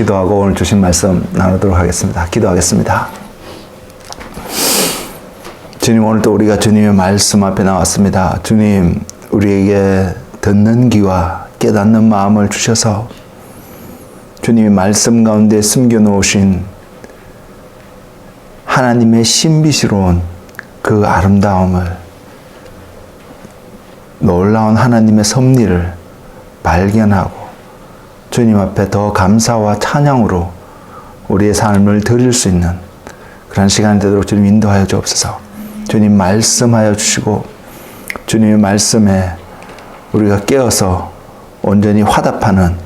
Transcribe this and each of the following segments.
기도하고 오늘 주신 말씀 나누도록 하겠습니다. 기도하겠습니다. 주님, 오늘도 우리가 주님의 말씀 앞에 나왔습니다. 주님, 우리에게 듣는 귀와 깨닫는 마음을 주셔서 주님이 말씀 가운데 숨겨놓으신 하나님의 신비스러운 그 아름다움을, 놀라운 하나님의 섭리를 발견하고 주님 앞에 더 감사와 찬양으로 우리의 삶을 드릴 수 있는 그런 시간이 되도록 주님 인도하여 주옵소서. 주님 말씀하여 주시고 주님의 말씀에 우리가 깨어서 온전히 화답하는,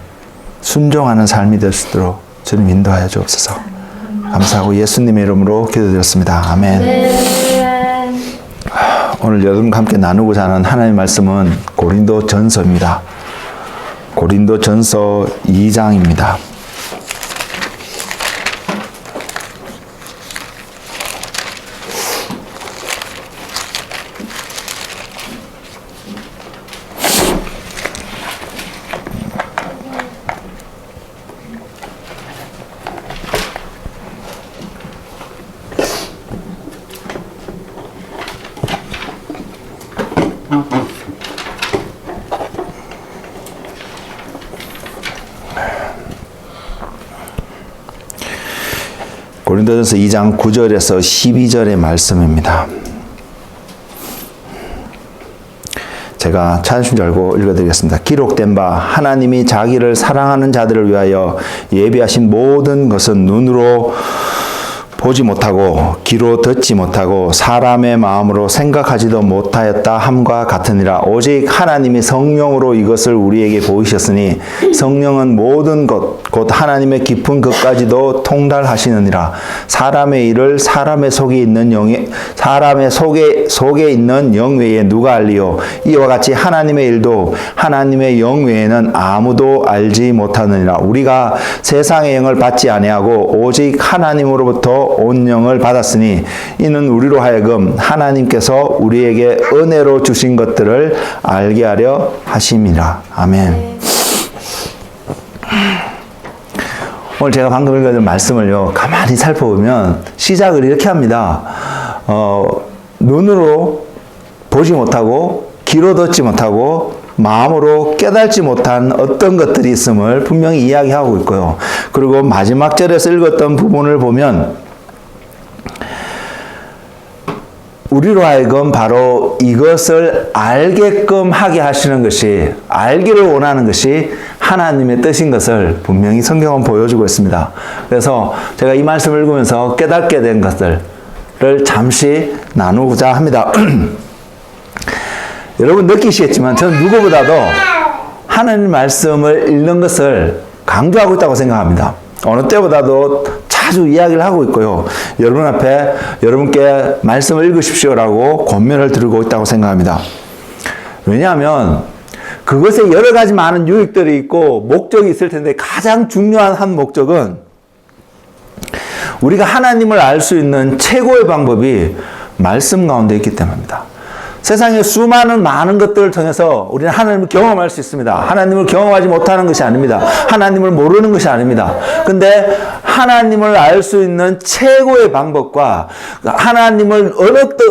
순종하는 삶이 될 수 있도록 주님 인도하여 주옵소서. 감사하고 예수님의 이름으로 기도드렸습니다. 아멘. 오늘 여러분과 함께 나누고자 하는 하나님의 말씀은 고린도전서입니다. 고린도전서 2장입니다. 고린도전서 2장 9절에서 12절의 말씀입니다. 제가 찾으신 줄 알고 읽어드리겠습니다. 기록된 바 하나님이 자기를 사랑하는 자들을 위하여 예비하신 모든 것은 눈으로 보지 못하고 귀로 듣지 못하고 사람의 마음으로 생각하지도 못하였다 함과 같으니라. 오직 하나님이 성령으로 이것을 우리에게 보이셨으니 성령은 모든 것 곧 하나님의 깊은 것까지도 통달하시느니라. 사람의 일을 사람의 속에 있는 영 외에 누가 알리요? 이와 같이 하나님의 일도 하나님의 영 외에는 아무도 알지 못하느니라. 우리가 세상의 영을 받지 아니하고 오직 하나님으로부터 온 영을 받았으니 이는 우리로 하여금 하나님께서 우리에게 은혜로 주신 것들을 알게 하려 하심이라. 아멘. 오늘 제가 방금 읽은 말씀을요, 가만히 살펴보면 시작을 이렇게 합니다. 눈으로 보지 못하고 귀로 듣지 못하고 마음으로 깨달지 못한 어떤 것들이 있음을 분명히 이야기하고 있고요. 그리고 마지막 절에서 읽었던 부분을 보면 우리로 하여금 바로 이것을 알게끔 하게 하시는 것이, 알기를 원하는 것이 하나님의 뜻인 것을 분명히 성경은 보여주고 있습니다. 그래서 제가 이 말씀을 읽으면서 깨닫게 된 것들을 잠시 나누고자 합니다. 여러분 느끼시겠지만 저는 누구보다도 하나님 말씀을 읽는 것을 강조하고 있다고 생각합니다. 어느 때보다도 자주 이야기를 하고 있고요. 여러분 앞에 여러분께 말씀을 읽으십시오라고 권면을 드리고 있다고 생각합니다. 왜냐하면 그것에 여러 가지 많은 유익들이 있고 목적이 있을 텐데 가장 중요한 한 목적은 우리가 하나님을 알 수 있는 최고의 방법이 말씀 가운데 있기 때문입니다. 세상에 수많은 많은 것들을 통해서 우리는 하나님을 경험할 수 있습니다. 하나님을 경험하지 못하는 것이 아닙니다. 하나님을 모르는 것이 아닙니다. 근데 하나님을 알 수 있는 최고의 방법과 하나님을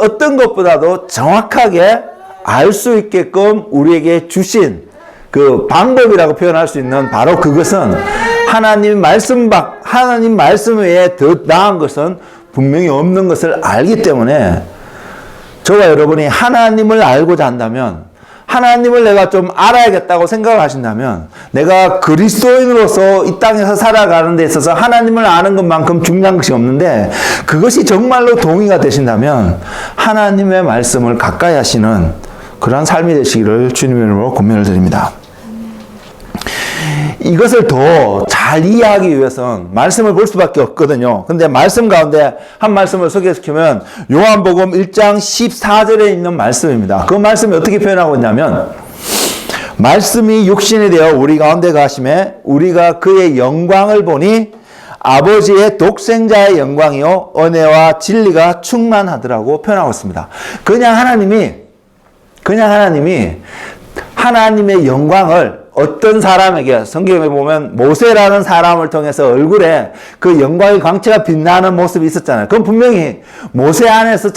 어떤 것보다도 정확하게 알 수 있게끔 우리에게 주신 그 방법이라고 표현할 수 있는 바로 그것은 하나님 말씀 외에 더 나은 것은 분명히 없는 것을 알기 때문에 저와 여러분이 하나님을 알고자 한다면, 하나님을 내가 좀 알아야겠다고 생각하신다면, 내가 그리스도인으로서 이 땅에서 살아가는 데 있어서 하나님을 아는 것만큼 중요한 것이 없는데 그것이 정말로 동의가 되신다면 하나님의 말씀을 가까이 하시는 그런 삶이 되시기를 주님의 이름으로 권면을 드립니다. 이것을 더 잘 이해하기 위해서는 말씀을 볼 수밖에 없거든요. 근데 말씀 가운데 한 말씀을 소개시키면 요한복음 1장 14절에 있는 말씀입니다. 그 말씀이 어떻게 표현하고 있냐면 말씀이 육신이 되어 우리 가운데 가심에 우리가 그의 영광을 보니 아버지의 독생자의 영광이요 은혜와 진리가 충만하더라고 표현하고 있습니다. 그냥 하나님이 하나님의 영광을 어떤 사람에게 성경에 보면 모세라는 사람을 통해서 얼굴에 그 영광의 광채가 빛나는 모습이 있었잖아요. 그건 분명히 모세 안에서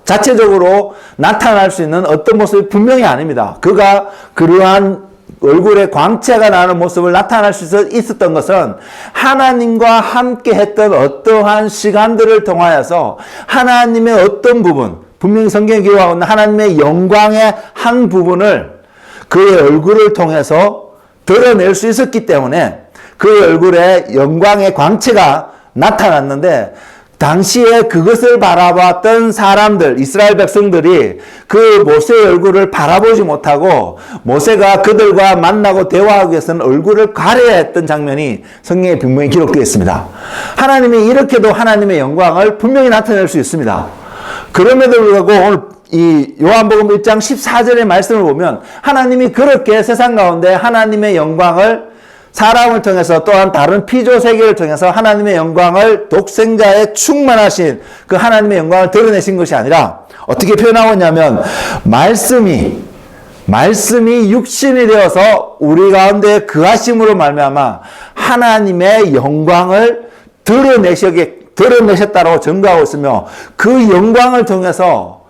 자체적으로 나타날 수 있는 어떤 모습이 분명히 아닙니다. 그가 그러한 얼굴에 광채가 나는 모습을 나타날 수 있었던 것은 하나님과 함께 했던 어떠한 시간들을 통하여서 하나님의 어떤 부분, 분명히 성경에 기록하고 있는 하나님의 영광의 한 부분을 그의 얼굴을 통해서 드러낼 수 있었기 때문에 그의 얼굴에 영광의 광채가 나타났는데, 당시에 그것을 바라봤던 사람들, 이스라엘 백성들이 그 모세의 얼굴을 바라보지 못하고 모세가 그들과 만나고 대화하기 위해서는 얼굴을 가려야 했던 장면이 성경에 분명히 기록되어 있습니다. 하나님이 이렇게도 하나님의 영광을 분명히 나타낼 수 있습니다. 그럼에도 불구하고 오늘 이 요한복음 1장 14절의 말씀을 보면 하나님이 그렇게 세상 가운데 하나님의 영광을 사람을 통해서 또한 다른 피조 세계를 통해서 하나님의 영광을 독생자의 충만하신 그 하나님의 영광을 드러내신 것이 아니라 어떻게 표현하고 있냐면 말씀이 육신이 되어서 우리 가운데 그하심으로 말미암아 하나님의 영광을 드러내셨다고 증거하고 있으며 그 영광을 통해서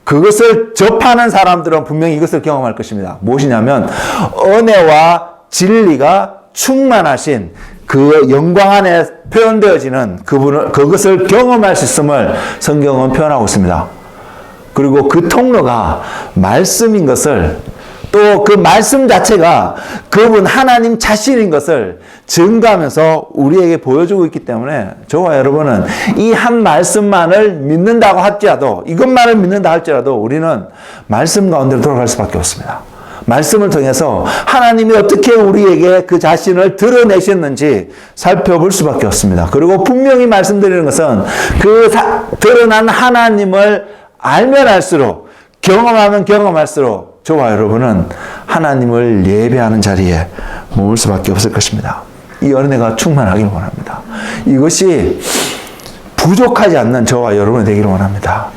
그것을 접하는 사람들은 분명히 이것을 경험할 것입니다. 무엇이냐면 은혜와 진리가 충만하신 그 영광 안에 표현되어지는 그것을 경험할 수 있음을 성경은 표현하고 있습니다. 그리고 그 통로가 말씀인 것을, 또 그 말씀 자체가 그분 하나님 자신인 것을 증거하면서 우리에게 보여주고 있기 때문에 저와 여러분은 이 한 말씀만을 믿는다고 할지라도, 이것만을 믿는다 할지라도 우리는 말씀 가운데로 돌아갈 수밖에 없습니다. 말씀을 통해서 하나님이 어떻게 우리에게 그 자신을 드러내셨는지 살펴볼 수밖에 없습니다. 그리고 분명히 말씀드리는 것은 그 드러난 하나님을 알면 알수록, 경험하면 경험할수록 저와 여러분은 하나님을 예배하는 자리에 머물 수밖에 없을 것입니다. 이 은혜가 충만하길 원합니다. 이것이 부족하지 않는 저와 여러분이 되기를 원합니다.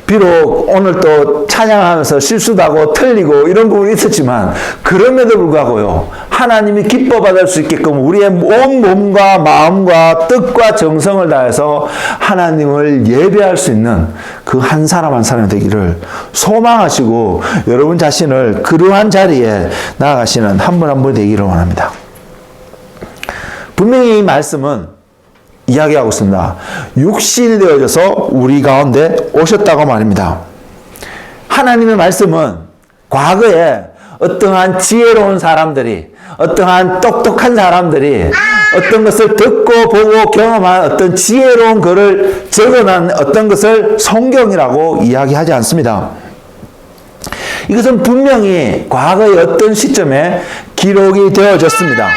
비록 오늘 또 찬양하면서 실수도 하고 틀리고 이런 부분이 있었지만 그럼에도 불구하고요, 하나님이 기뻐 받을 수 있게끔 우리의 온 몸과 마음과 뜻과 정성을 다해서 하나님을 예배할 수 있는 그 한 사람 한 사람이 되기를 소망하시고 여러분 자신을 그러한 자리에 나아가시는 한 분 한 분 되기를 원합니다. 분명히 이 말씀은 이야기하고 있습니다. 육신이 되어져서 우리 가운데 오셨다고 말입니다. 하나님의 말씀은 과거에 어떠한 지혜로운 사람들이, 어떠한 똑똑한 사람들이 어떤 것을 듣고 보고 경험한 어떤 지혜로운 글을 적어놓은 어떤 것을 성경이라고 이야기하지 않습니다. 이것은 분명히 과거의 어떤 시점에 기록이 되어졌습니다.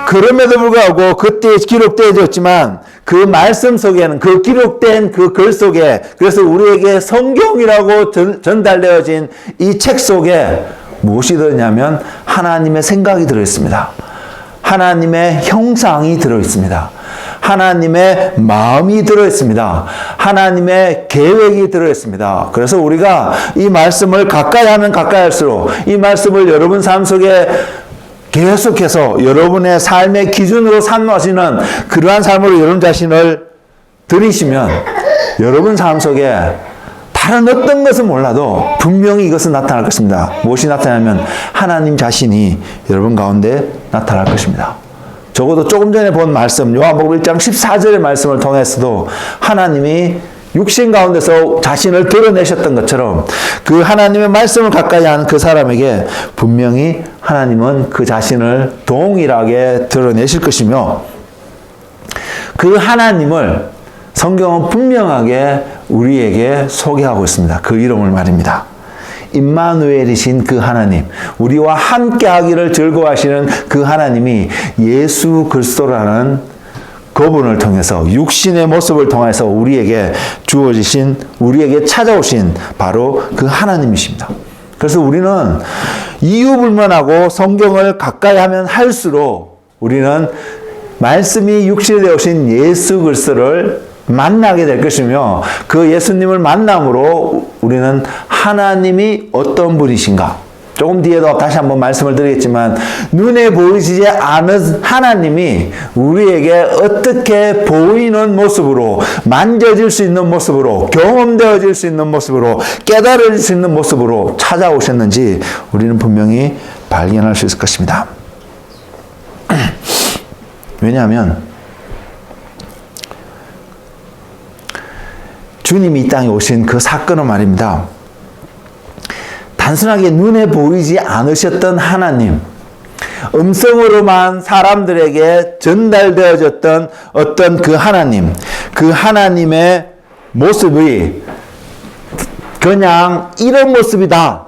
그럼에도 불구하고 그때 기록되어졌지만 그 말씀 속에는, 그 기록된 그 글 속에, 그래서 우리에게 성경이라고 전달되어진 이 책 속에 무엇이 들어있냐면 하나님의 생각이 들어있습니다. 하나님의 형상이 들어있습니다. 하나님의 마음이 들어있습니다. 하나님의 계획이 들어있습니다. 그래서 우리가 이 말씀을 가까이 하면 가까이 할수록 이 말씀을 여러분 삶 속에 계속해서 여러분의 삶의 기준으로 삼으시는 그러한 삶으로 여러분 자신을 들이시면 여러분 삶 속에 다른 어떤 것은 몰라도 분명히 이것은 나타날 것입니다. 무엇이 나타나면 하나님 자신이 여러분 가운데 나타날 것입니다. 적어도 조금 전에 본 말씀, 요한복음 1장 14절의 말씀을 통해서도 하나님이 육신 가운데서 자신을 드러내셨던 것처럼 그 하나님의 말씀을 가까이 하는 그 사람에게 분명히 하나님은 그 자신을 동일하게 드러내실 것이며, 그 하나님을 성경은 분명하게 우리에게 소개하고 있습니다. 그 이름을 말입니다. 임마누엘이신 그 하나님, 우리와 함께 하기를 즐거워하시는 그 하나님이 예수 그리스도라는 그분을 통해서, 육신의 모습을 통해서 우리에게 주어지신, 우리에게 찾아오신 바로 그 하나님이십니다. 그래서 우리는 이유불문하고 성경을 가까이 하면 할수록 우리는 말씀이 육신이 되어오신 예수 그리스도를 만나게 될 것이며, 그 예수님을 만남으로 우리는 하나님이 어떤 분이신가, 조금 뒤에도 다시 한번 말씀을 드리겠지만 눈에 보이지 않은 하나님이 우리에게 어떻게 보이는 모습으로, 만져질 수 있는 모습으로, 경험되어질 수 있는 모습으로, 깨달을 수 있는 모습으로 찾아오셨는지 우리는 분명히 발견할 수 있을 것입니다. 왜냐하면 주님이 이 땅에 오신 그 사건은 말입니다, 단순하게 눈에 보이지 않으셨던 하나님, 음성으로만 사람들에게 전달되어졌던 어떤 그 하나님, 그 하나님의 모습이 그냥 이런 모습이다.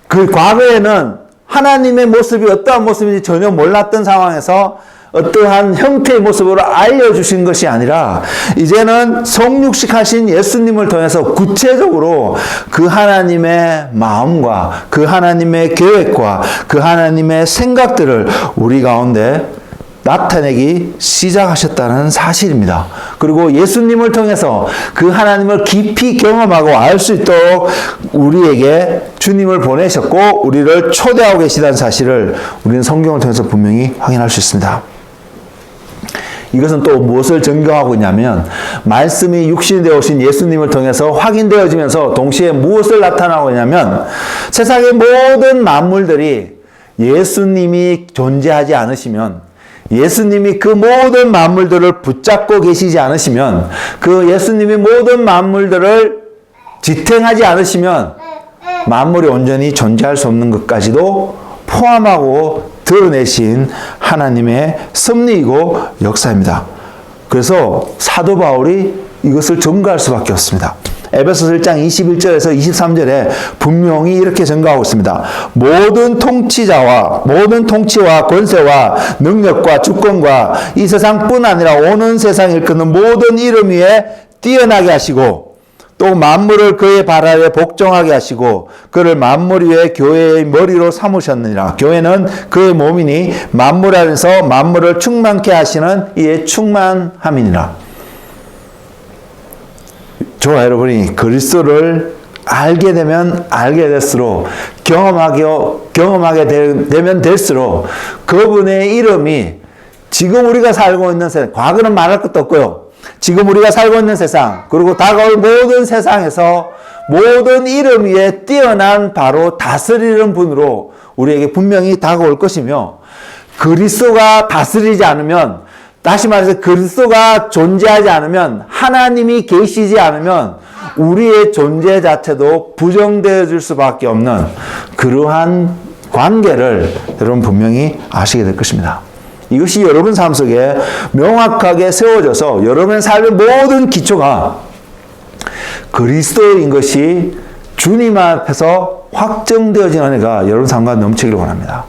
그 과거에는 하나님의 모습이 어떠한 모습인지 전혀 몰랐던 상황에서 어떠한 형태의 모습으로 알려주신 것이 아니라 이제는 성육식하신 예수님을 통해서 구체적으로 그 하나님의 마음과 그 하나님의 계획과 그 하나님의 생각들을 우리 가운데 나타내기 시작하셨다는 사실입니다. 그리고 예수님을 통해서 그 하나님을 깊이 경험하고 알 수 있도록 우리에게 주님을 보내셨고 우리를 초대하고 계시다는 사실을 우리는 성경을 통해서 분명히 확인할 수 있습니다. 이것은 또 무엇을 증거하고 있냐면 말씀이 육신이 되어 오신 예수님을 통해서 확인되어지면서 동시에 무엇을 나타나고 있냐면 세상의 모든 만물들이 예수님이 존재하지 않으시면, 예수님이 그 모든 만물들을 붙잡고 계시지 않으시면, 그 예수님이 모든 만물들을 지탱하지 않으시면 만물이 온전히 존재할 수 없는 것까지도 포함하고 드러내신 하나님의 섭리이고 역사입니다. 그래서 사도 바울이 이것을 증거할 수밖에 없습니다. 에베소서 1장 21절에서 23절에 분명히 이렇게 증거하고 있습니다. 모든 통치와 권세와 능력과 주권과 이 세상뿐 아니라 오는 세상을 이끄는 모든 이름 위에 뛰어나게 하시고 또 만물을 그의 발 아래 복종하게 하시고 그를 만물 위에 교회의 머리로 삼으셨느니라. 교회는 그의 몸이니 만물 안에서 만물을 충만케 하시는 이의 충만함이니라. 저와 여러분이 그리스도를 알게 되면 알게 될수록 경험하게 되면 될수록 그분의 이름이 지금 우리가 살고 있는 세상, 과거는 말할 것도 없고요. 지금 우리가 살고 있는 세상, 그리고 다가올 모든 세상에서 모든 이름 위에 뛰어난 바로 다스리는 분으로 우리에게 분명히 다가올 것이며, 그리스도가 다스리지 않으면, 다시 말해서 그리스도가 존재하지 않으면, 하나님이 계시지 않으면 우리의 존재 자체도 부정되어질 수밖에 없는 그러한 관계를 여러분 분명히 아시게 될 것입니다. 이것이 여러분 삶 속에 명확하게 세워져서 여러분의 삶의 모든 기초가 그리스도인 것이 주님 앞에서 확정되어진 은혜가 여러분 삶과 넘치기를 원합니다.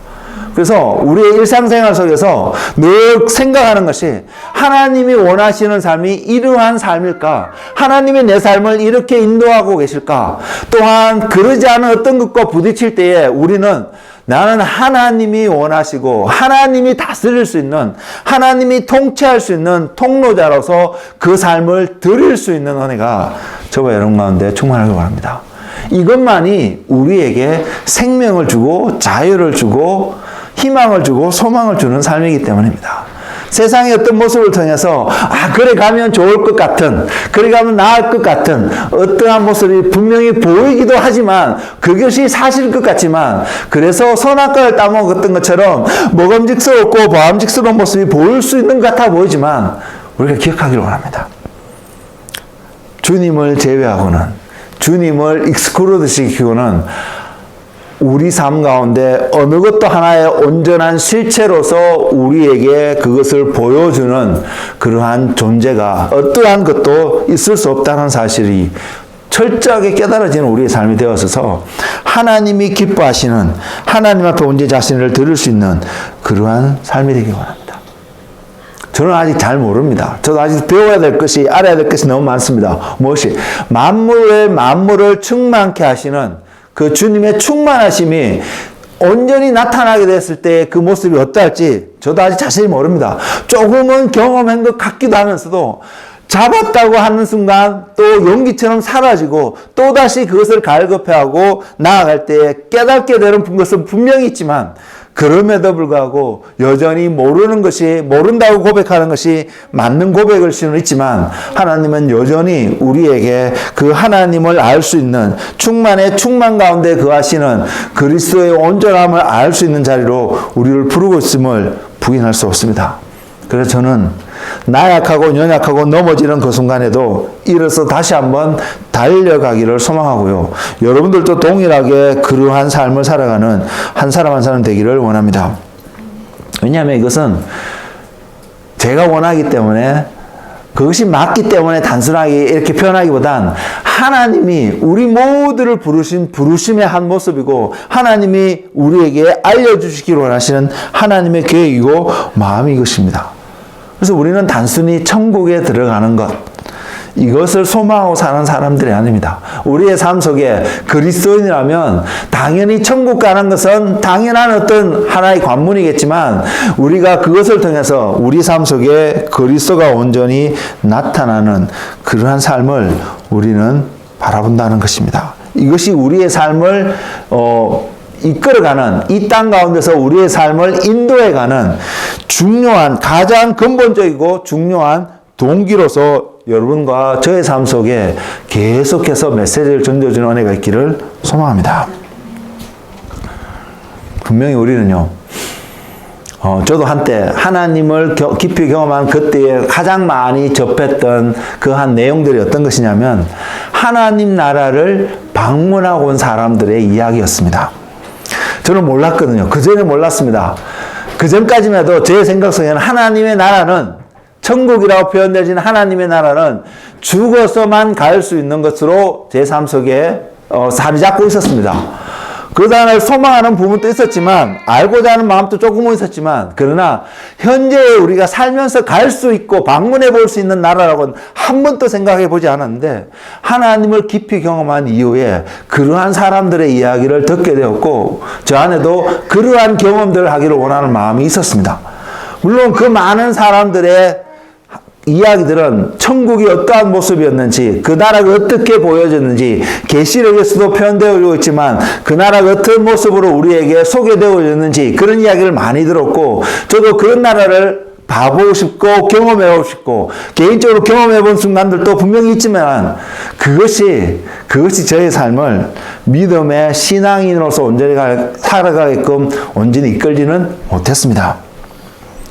그래서 우리의 일상생활 속에서 늘 생각하는 것이 하나님이 원하시는 삶이 이러한 삶일까? 하나님이 내 삶을 이렇게 인도하고 계실까? 또한 그러지 않은 어떤 것과 부딪힐 때에 우리는 나는 하나님이 원하시고 하나님이 다스릴 수 있는, 하나님이 통치할 수 있는 통로자로서 그 삶을 드릴 수 있는 은혜가 저와 여러분 가운데 충만하길 바랍니다. 이것만이 우리에게 생명을 주고 자유를 주고 희망을 주고 소망을 주는 삶이기 때문입니다. 세상의 어떤 모습을 통해서 그래 가면 좋을 것 같은, 그래 가면 나을 것 같은 어떠한 모습이 분명히 보이기도 하지만 그것이 사실일 것 같지만, 그래서 선악과를 따먹었던 것처럼 먹음직스럽고 보암직스러운 모습이 보일 수 있는 것 같아 보이지만 우리가 기억하기를 원합니다. 주님을 제외하고는, 주님을 익스클루드 시키고는 우리 삶 가운데 어느 것도 하나의 온전한 실체로서 우리에게 그것을 보여주는 그러한 존재가 어떠한 것도 있을 수 없다는 사실이 철저하게 깨달아지는 우리의 삶이 되어서 하나님이 기뻐하시는, 하나님 앞에 온전히 자신을 드릴 수 있는 그러한 삶이 되기 원합니다. 저는 아직 잘 모릅니다. 저도 아직 배워야 될 것이, 알아야 될 것이 너무 많습니다. 무엇이? 만물을 충만케 하시는 그 주님의 충만하심이 온전히 나타나게 됐을 때 그 모습이 어떨지 저도 아직 자세히 모릅니다. 조금은 경험한 것 같기도 하면서도 잡았다고 하는 순간 또 연기처럼 사라지고 또다시 그것을 갈급해하고 나아갈 때 깨닫게 되는 것은 분명히 있지만 그럼에도 불구하고 여전히 모른다고 고백하는 것이 맞는 고백일 수는 있지만 하나님은 여전히 우리에게 그 하나님을 알 수 있는 충만 가운데 거하시는 그리스도의 온전함을 알 수 있는 자리로 우리를 부르고 있음을 부인할 수 없습니다. 그래서 저는 나약하고 연약하고 넘어지는 그 순간에도 일어서 다시 한번 달려가기를 소망하고요. 여러분들도 동일하게 그러한 삶을 살아가는 한 사람 한 사람 되기를 원합니다. 왜냐하면 이것은 제가 원하기 때문에 그것이 맞기 때문에 단순하게 이렇게 표현하기보단 하나님이 우리 모두를 부르신 부르심의 한 모습이고 하나님이 우리에게 알려주시기를 원하시는 하나님의 계획이고 마음이 이것입니다. 그래서 우리는 단순히 천국에 들어가는 것, 이것을 소망하고 사는 사람들이 아닙니다. 우리의 삶 속에 그리스도인이라면 당연히 천국 가는 것은 당연한 어떤 하나의 관문이겠지만 우리가 그것을 통해서 우리 삶 속에 그리스도가 온전히 나타나는 그러한 삶을 우리는 바라본다는 것입니다. 이것이 우리의 삶을 이끌어가는, 이 땅 가운데서 우리의 삶을 인도해가는 중요한, 가장 근본적이고 중요한 동기로서 여러분과 저의 삶 속에 계속해서 메시지를 전해주는 은혜가 있기를 소망합니다. 분명히 우리는요, 저도 한때 하나님을 깊이 경험한 그때에 가장 많이 접했던 그 한 내용들이 어떤 것이냐면 하나님 나라를 방문하고 온 사람들의 이야기였습니다. 저는 몰랐거든요. 그전에 몰랐습니다. 그전까지만 해도 제 생각 속에는 하나님의 나라는, 천국이라고 표현되어진 하나님의 나라는 죽어서만 갈 수 있는 것으로 제 삶 속에 자리 잡고 있었습니다. 그러다 날 소망하는 부분도 있었지만, 알고자 하는 마음도 조금은 있었지만, 그러나 현재 우리가 살면서 갈 수 있고 방문해 볼 수 있는 나라라고는 한 번도 생각해 보지 않았는데 하나님을 깊이 경험한 이후에 그러한 사람들의 이야기를 듣게 되었고 저 안에도 그러한 경험들을 하기를 원하는 마음이 있었습니다. 물론 그 많은 사람들의 이야기들은 천국이 어떠한 모습이었는지, 그 나라가 어떻게 보여졌는지 계시록에서도 표현되어 있지만 그 나라가 어떤 모습으로 우리에게 소개되어졌는지 그런 이야기를 많이 들었고 저도 그런 나라를 봐보고 싶고 경험해보고 싶고 개인적으로 경험해본 순간들도 분명히 있지만 그것이 저의 삶을 믿음의 신앙인으로서 온전히 살아가게끔 온전히 이끌지는 못했습니다.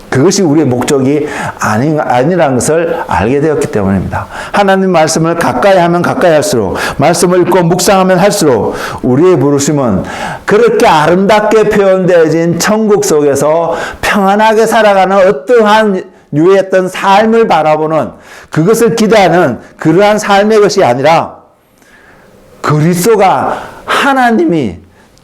그것이 우리의 목적이 아니라는 것을 알게 되었기 때문입니다. 하나님 말씀을 가까이 하면 가까이 할수록, 말씀을 읽고 묵상하면 할수록 우리의 부르심은 그렇게 아름답게 표현되어진 천국 속에서 평안하게 살아가는 어떠한 유했던 삶을 바라보는, 그것을 기대하는 그러한 삶의 것이 아니라 그리스도가 하나님이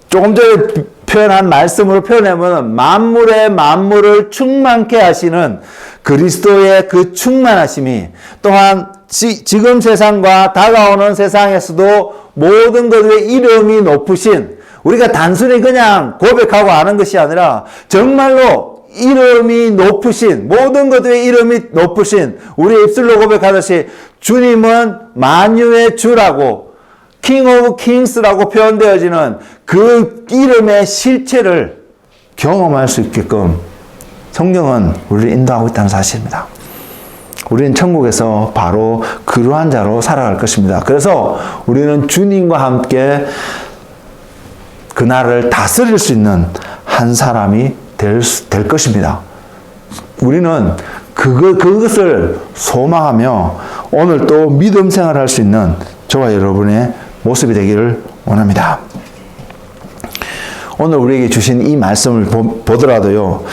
조금 전에 표현한 말씀으로 표현하면 만물을 충만케 하시는 그리스도의 그 충만하심이 또한 지금 세상과 다가오는 세상에서도 모든 것의 이름이 높으신, 우리가 단순히 그냥 고백하고 아는 것이 아니라 정말로 이름이 높으신, 모든 것의 이름이 높으신, 우리 입술로 고백하듯이 주님은 만유의 주라고, 킹 오브 킹스라고 표현되어지는 그 이름의 실체를 경험할 수 있게끔 성경은 우리를 인도하고 있다는 사실입니다. 우리는 천국에서 바로 그러한 자로 살아갈 것입니다. 그래서 우리는 주님과 함께 그날을 다스릴 수 있는 한 사람이 될 것입니다. 우리는 그것을 소망하며 오늘 또 믿음 생활할 수 있는 저와 여러분의 모습이 되기를 원합니다. 오늘 우리에게 주신 이 말씀을 보더라도요,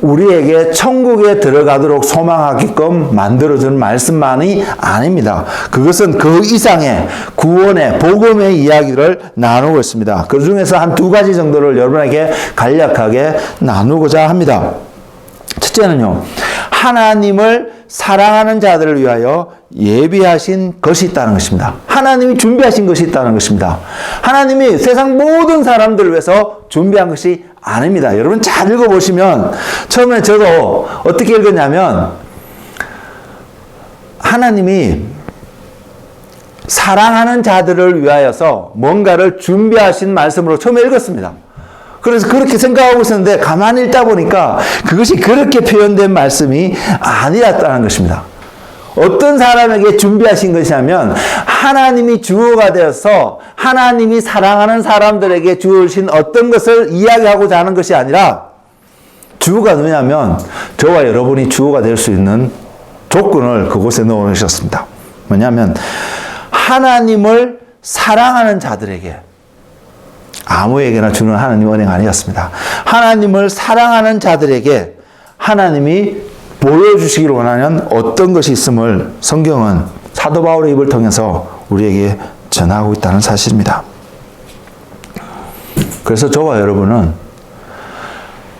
우리에게 천국에 들어가도록 소망하게끔 만들어주는 말씀만이 아닙니다. 그것은 그 이상의 구원의 복음의 이야기를 나누고 있습니다. 그 중에서 한 두 가지 정도를 여러분에게 간략하게 나누고자 합니다. 첫째는요, 하나님을 사랑하는 자들을 위하여 예비하신 것이 있다는 것입니다. 하나님이 준비하신 것이 있다는 것입니다. 하나님이 세상 모든 사람들을 위해서 준비한 것이 아닙니다. 여러분 잘 읽어보시면 처음에 저도 어떻게 읽었냐면 하나님이 사랑하는 자들을 위하여서 뭔가를 준비하신 말씀으로 처음에 읽었습니다. 그래서 그렇게 생각하고 있었는데 가만히 읽다 보니까 그것이 그렇게 표현된 말씀이 아니었다는 것입니다. 어떤 사람에게 준비하신 것이냐면 하나님이 주어가 되어서 하나님이 사랑하는 사람들에게 주신 어떤 것을 이야기하고자 하는 것이 아니라 주어가 누구냐면 저와 여러분이 주어가 될 수 있는 조건을 그곳에 넣어놓으셨습니다. 뭐냐면 하나님을 사랑하는 자들에게 아무에게나 주는 하나님의 은혜가 아니었습니다. 하나님을 사랑하는 자들에게 하나님이 보여주시기를 원하는 어떤 것이 있음을 성경은 사도 바울의 입을 통해서 우리에게 전하고 있다는 사실입니다. 그래서 저와 여러분은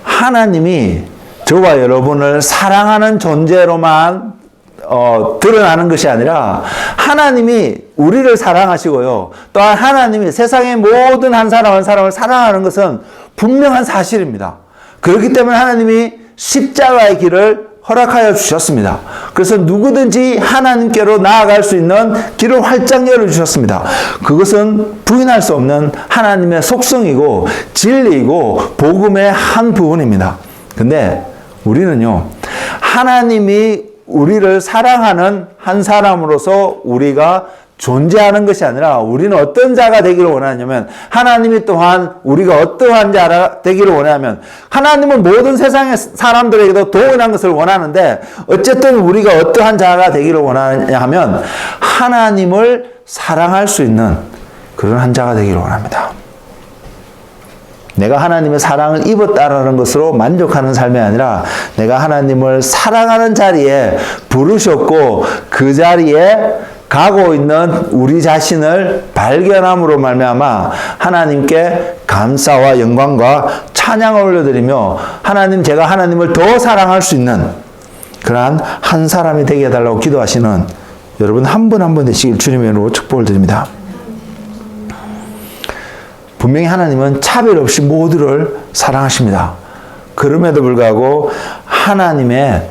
하나님이 저와 여러분을 사랑하는 존재로만 드러나는 것이 아니라 하나님이 우리를 사랑하시고요. 또한 하나님이 세상의 모든 한 사람 한 사람을 사랑하는 것은 분명한 사실입니다. 그렇기 때문에 하나님이 십자가의 길을 허락하여 주셨습니다. 그래서 누구든지 하나님께로 나아갈 수 있는 길을 활짝 열어주셨습니다. 그것은 부인할 수 없는 하나님의 속성이고 진리이고 복음의 한 부분입니다. 근데 우리는요, 하나님이 우리를 사랑하는 한 사람으로서 우리가 존재하는 것이 아니라 우리는 어떤 자가 되기를 원하냐면 하나님이 또한 우리가 어떠한 자가 되기를 원하냐면 하나님은 모든 세상의 사람들에게도 동일한 것을 원하는데 어쨌든 우리가 어떠한 자가 되기를 원하냐 하면 하나님을 사랑할 수 있는 그런 한 자가 되기를 원합니다. 내가 하나님의 사랑을 입었다라는 것으로 만족하는 삶이 아니라 내가 하나님을 사랑하는 자리에 부르셨고 그 자리에 가고 있는 우리 자신을 발견함으로 말미암아 하나님께 감사와 영광과 찬양을 올려드리며 하나님, 제가 하나님을 더 사랑할 수 있는 그러한 한 사람이 되게 해달라고 기도하시는 여러분 한 분 한 분 되시길 주님의 이름으로 축복을 드립니다. 분명히 하나님은 차별 없이 모두를 사랑하십니다. 그럼에도 불구하고 하나님의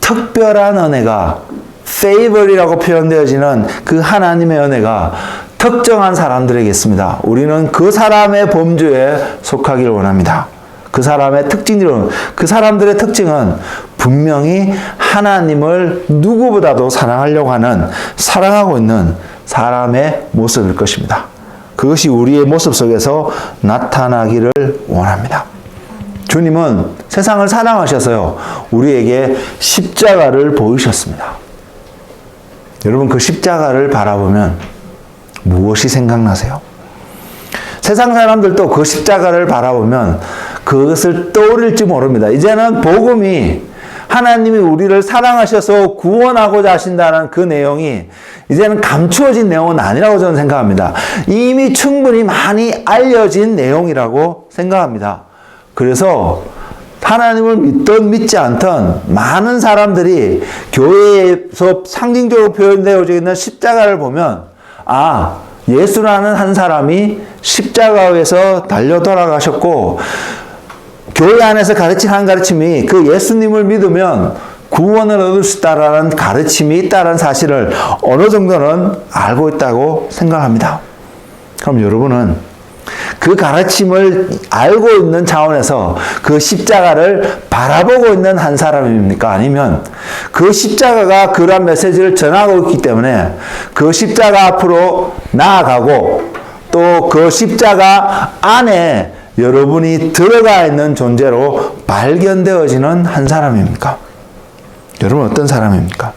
특별한 은혜가 favor이라고 표현되어지는 그 하나님의 은혜가 특정한 사람들에게 있습니다. 우리는 그 사람의 범주에 속하기를 원합니다. 그 사람의 특징은, 그 사람들의 특징은 분명히 하나님을 누구보다도 사랑하려고 하는, 사랑하고 있는 사람의 모습일 것입니다. 그것이 우리의 모습 속에서 나타나기를 원합니다. 주님은 세상을 사랑하셔서요, 우리에게 십자가를 보이셨습니다. 여러분, 그 십자가를 바라보면 무엇이 생각나세요? 세상 사람들도 그 십자가를 바라보면 그것을 떠올릴지 모릅니다. 이제는 복음이 하나님이 우리를 사랑하셔서 구원하고자 하신다는 그 내용이 이제는 감추어진 내용은 아니라고 저는 생각합니다. 이미 충분히 많이 알려진 내용이라고 생각합니다. 그래서 하나님을 믿든 믿지 않든 많은 사람들이 교회에서 상징적으로 표현되어져 있는 십자가를 보면 아, 예수라는 한 사람이 십자가에서 달려 돌아가셨고 교회 안에서 가르친 한 가르침이 그 예수님을 믿으면 구원을 얻을 수 있다라는 가르침이 있다는 사실을 어느 정도는 알고 있다고 생각합니다. 그럼 여러분은 그 가르침을 알고 있는 차원에서 그 십자가를 바라보고 있는 한 사람입니까? 아니면 그 십자가가 그런 메시지를 전하고 있기 때문에 그 십자가 앞으로 나아가고 또 그 십자가 안에 여러분이 들어가 있는 존재로 발견되어지는 한 사람입니까? 여러분 어떤 사람입니까?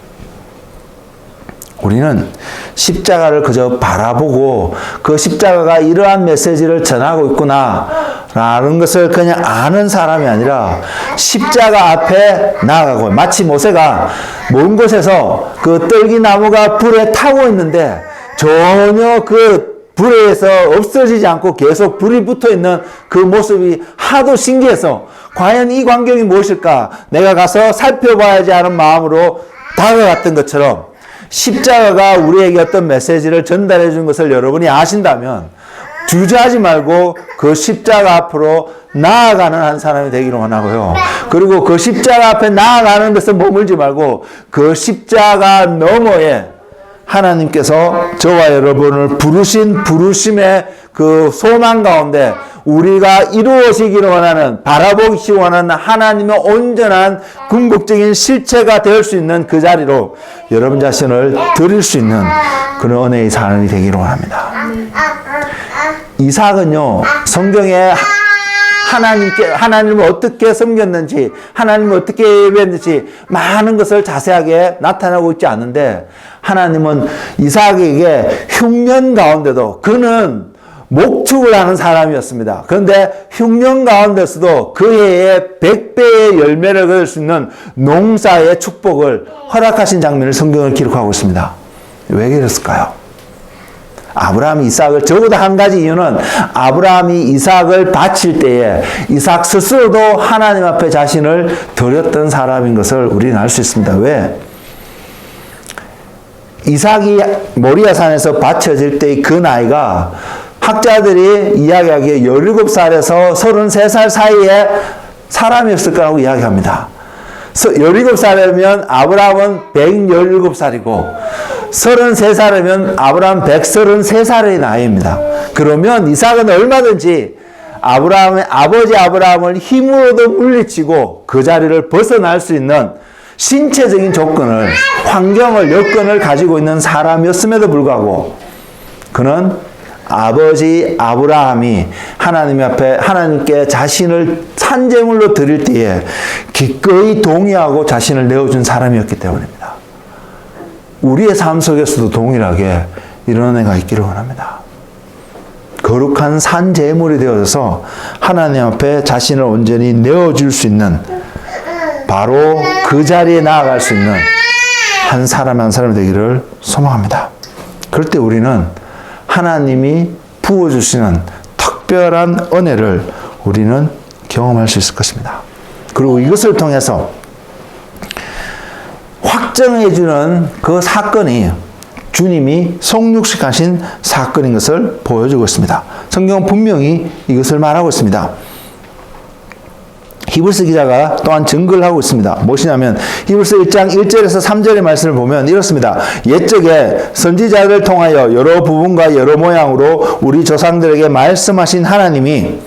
우리는 십자가를 그저 바라보고 그 십자가가 이러한 메시지를 전하고 있구나 라는 것을 그냥 아는 사람이 아니라 십자가 앞에 나아가고 마치 모세가 먼 곳에서 그 떨기나무가 불에 타고 있는데 전혀 그 불에서 없어지지 않고 계속 불이 붙어 있는 그 모습이 하도 신기해서 과연 이 광경이 무엇일까? 내가 가서 살펴봐야지 하는 마음으로 다가갔던 것처럼 십자가가 우리에게 어떤 메시지를 전달해 준 것을 여러분이 아신다면 주저하지 말고 그 십자가 앞으로 나아가는 한 사람이 되기를 원하고요. 그리고 그 십자가 앞에 나아가는 데서 머물지 말고 그 십자가 너머에 하나님께서 저와 여러분을 부르신 부르심의 그 소망 가운데 우리가 이루어지기를 원하는, 바라보기 원하는 하나님의 온전한 궁극적인 실체가 될 수 있는 그 자리로 여러분 자신을 드릴 수 있는 그런 은혜의 삶이 되기를 원합니다. 이삭은요, 성경에 하나님을 어떻게 섬겼는지, 하나님을 어떻게 예배했는지 많은 것을 자세하게 나타나고 있지 않은데, 하나님은 이삭에게 흉년 가운데도, 그는 목축을 하는 사람이었습니다. 그런데 흉년 가운데서도 그 해에 100배의 열매를 얻을 수 있는 농사의 축복을 허락하신 장면을 성경을 기록하고 있습니다. 왜 그랬을까요? 아브라함이 이삭을, 적어도 한 가지 이유는 아브라함이 이삭을 바칠 때에 이삭 스스로도 하나님 앞에 자신을 드렸던 사람인 것을 우리는 알 수 있습니다. 왜? 이삭이 모리아산에서 바쳐질 때의 그 나이가 학자들이 이야기하기에 17살에서 33살 사이에 사람이었을 거라고 이야기합니다. 17살이면 아브라함은 117살이고 33살이면 아브라함 133살의 나이입니다. 그러면 이삭은 얼마든지 아브라함의 아버지 아브라함을 힘으로도 물리치고 그 자리를 벗어날 수 있는 신체적인 조건을, 환경을, 여건을 가지고 있는 사람이었음에도 불구하고 그는 아버지 아브라함이 하나님 앞에 하나님께 자신을 산제물로 드릴 때에 기꺼이 동의하고 자신을 내어준 사람이었기 때문입니다. 우리의 삶 속에서도 동일하게 이런 은혜가 있기를 원합니다. 거룩한 산제물이 되어서 하나님 앞에 자신을 온전히 내어줄 수 있는, 바로 그 자리에 나아갈 수 있는 한 사람 한 사람이 되기를 소망합니다. 그럴 때 우리는 하나님이 부어주시는 특별한 은혜를 우리는 경험할 수 있을 것입니다. 그리고 이것을 통해서 확정해주는 그 사건이 주님이 성육식하신 사건인 것을 보여주고 있습니다. 성경은 분명히 이것을 말하고 있습니다. 히브리서 기자가 또한 증거를 하고 있습니다. 무엇이냐면 히브리서 1장 1절에서 3절의 말씀을 보면 이렇습니다. 옛적에 선지자를 통하여 여러 부분과 여러 모양으로 우리 조상들에게 말씀하신 하나님이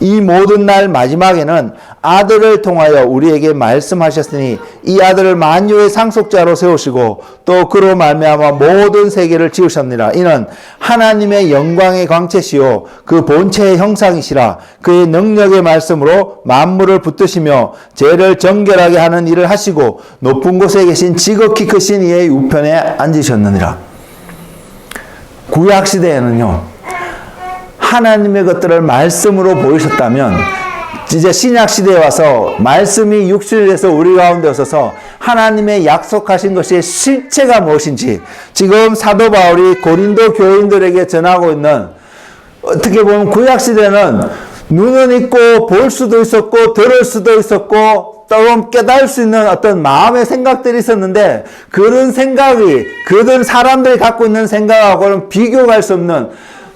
이 모든 날 마지막에는 아들을 통하여 우리에게 말씀하셨으니 이 아들을 만유의 상속자로 세우시고 또 그로 말미암아 모든 세계를 지으셨느니라. 이는 하나님의 영광의 광채시요 그 본체의 형상이시라. 그의 능력의 말씀으로 만물을 붙드시며 죄를 정결하게 하는 일을 하시고 높은 곳에 계신 지극히 크신 이의 우편에 앉으셨느니라. 구약 시대에는요, 하나님의 것들을 말씀으로 보이셨다면 이제 신약 시대에 와서 말씀이 육신이 돼서 우리 가운데 오셔서 하나님의 약속하신 것의 실체가 무엇인지 지금 사도 바울이 고린도 교인들에게 전하고 있는, 어떻게 보면 구약 시대는 눈은 있고 볼 수도 있었고 들을 수도 있었고 또 깨달을 수 있는 어떤 마음의 생각들이 있었는데, 그런 생각이 그들 사람들이 갖고 있는 생각하고는 비교가 할 수 없는,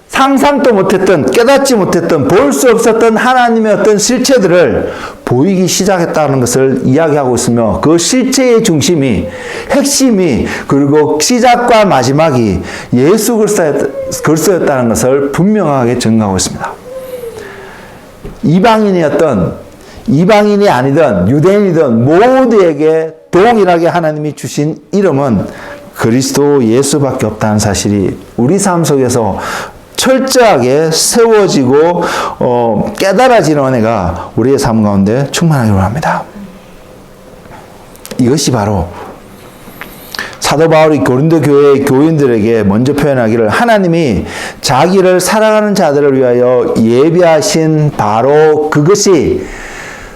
상상도 못했던, 깨닫지 못했던, 볼 수 없었던 하나님의 어떤 실체들을 보이기 시작했다는 것을 이야기하고 있으며, 그 실체의 중심이, 핵심이, 그리고 시작과 마지막이 예수 그리스도였다는 것을 분명하게 증거하고 있습니다. 이방인이 아니든 유대인이든 모두에게 동일하게 하나님이 주신 이름은 그리스도 예수밖에 없다는 사실이 우리 삶 속에서 철저하게 세워지고 깨달아지는 은혜가 우리의 삶 가운데 충만하기를 합니다. 이것이 바로 사도 바울이 고린도 교회의 교인들에게 먼저 표현하기를 하나님이 자기를 사랑하는 자들을 위하여 예비하신 바로 그것이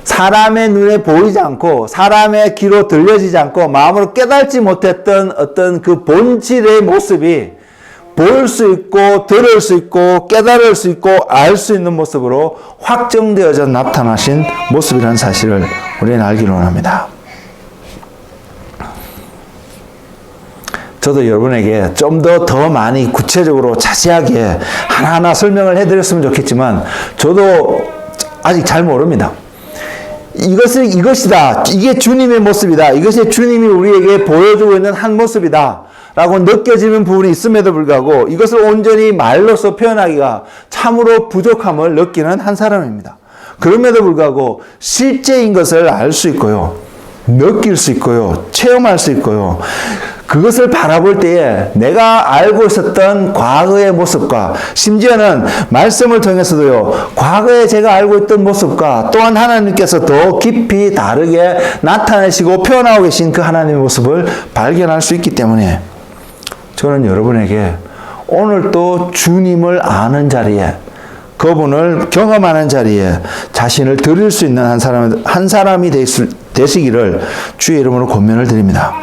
사람의 눈에 보이지 않고 사람의 귀로 들려지지 않고 마음으로 깨닫지 못했던 어떤 그 본질의 모습이 볼 수 있고 들을 수 있고 깨달을 수 있고 알 수 있는 모습으로 확정되어져 나타나신 모습이라는 사실을 우리는 알기를 원합니다. 저도 여러분에게 좀 더 많이 구체적으로 자세하게 하나하나 설명을 해드렸으면 좋겠지만 저도 아직 잘 모릅니다. 이것이다. 이게 주님의 모습이다. 이것이 주님이 우리에게 보여주고 있는 한 모습이다. 라고 느껴지는 부분이 있음에도 불구하고 이것을 온전히 말로서 표현하기가 참으로 부족함을 느끼는 한 사람입니다. 그럼에도 불구하고 실제인 것을 알 수 있고요. 느낄 수 있고요. 체험할 수 있고요. 그것을 바라볼 때에 내가 알고 있었던 과거의 모습과 심지어는 말씀을 통해서도요. 과거에 제가 알고 있던 모습과 또한 하나님께서 더 깊이 다르게 나타내시고 표현하고 계신 그 하나님의 모습을 발견할 수 있기 때문에 저는 여러분에게 오늘 또 주님을 아는 자리에 그분을 경험하는 자리에 자신을 드릴 수 있는 한 사람이 되시기를 주의 이름으로 권면을 드립니다.